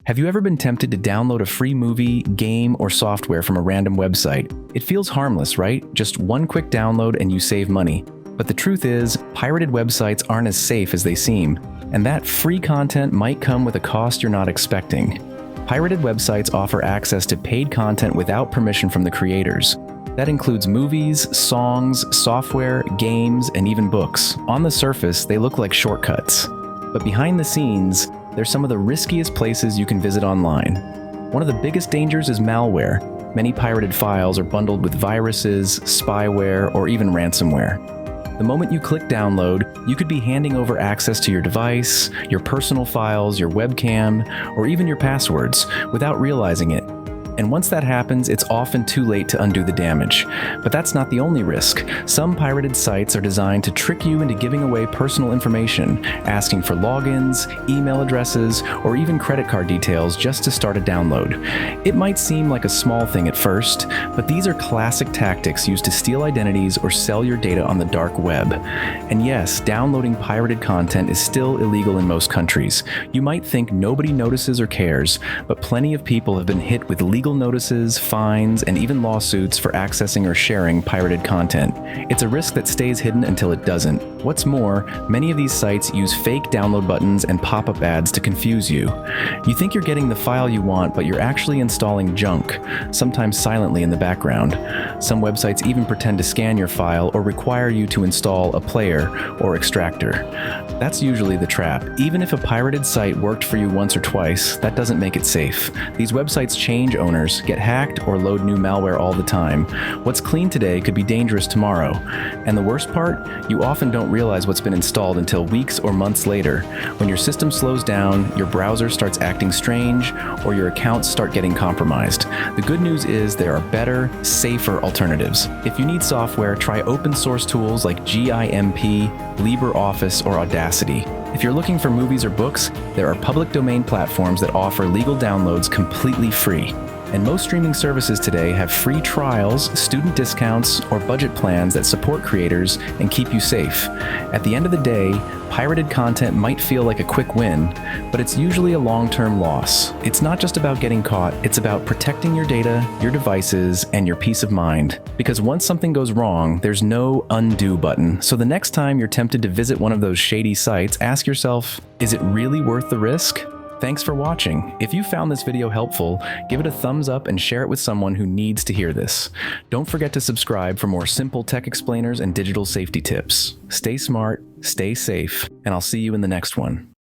Have you ever been tempted to download a free movie, game, or software from a random website? It feels harmless, right? Just one quick download and you save money. But the truth is, pirated websites aren't as safe as they seem, and that free content might come with a cost you're not expecting. Pirated websites offer access to paid content without permission from the creators. That includes movies, songs, software, games, and even books. On the surface, they look like shortcuts. But behind the scenes, they're some of the riskiest places you can visit online. One of the biggest dangers is malware. Many pirated files are bundled with viruses, spyware, or even ransomware. The moment you click download, you could be handing over access to your device, your personal files, your webcam, or even your passwords without realizing it. And once that happens, it's often too late to undo the damage. But that's not the only risk. Some pirated sites are designed to trick you into giving away personal information, asking for logins, email addresses, or even credit card details just to start a download. It might seem like a small thing at first, but these are classic tactics used to steal identities or sell your data on the dark web. And yes, downloading pirated content is still illegal in most countries. You might think nobody notices or cares, but plenty of people have been hit with legal notices, fines, and even lawsuits for accessing or sharing pirated content. It's a risk that stays hidden until it doesn't. What's more, many of these sites use fake download buttons and pop-up ads to confuse you. You think you're getting the file you want, but you're actually installing junk, sometimes silently in the background. Some websites even pretend to scan your file or require you to install a player or extractor. That's usually the trap. Even if a pirated site worked for you once or twice, that doesn't make it safe. These websites change owners, get hacked, or load new malware all the time. What's clean today could be dangerous tomorrow. And the worst part? You often don't realize what's been installed until weeks or months later. When your system slows down, your browser starts acting strange, or your accounts start getting compromised. The good news is there are better, safer alternatives. If you need software, try open source tools like GIMP, LibreOffice, or Audacity. If you're looking for movies or books, there are public domain platforms that offer legal downloads completely free. And most streaming services today have free trials, student discounts, or budget plans that support creators and keep you safe. At the end of the day, pirated content might feel like a quick win, but it's usually a long-term loss. It's not just about getting caught, it's about protecting your data, your devices, and your peace of mind. Because once something goes wrong, there's no undo button. So the next time you're tempted to visit one of those shady sites, ask yourself, is it really worth the risk? Thanks for watching. If you found this video helpful, give it a thumbs up and share it with someone who needs to hear this. Don't forget to subscribe for more simple tech explainers and digital safety tips. Stay smart, stay safe, and I'll see you in the next one.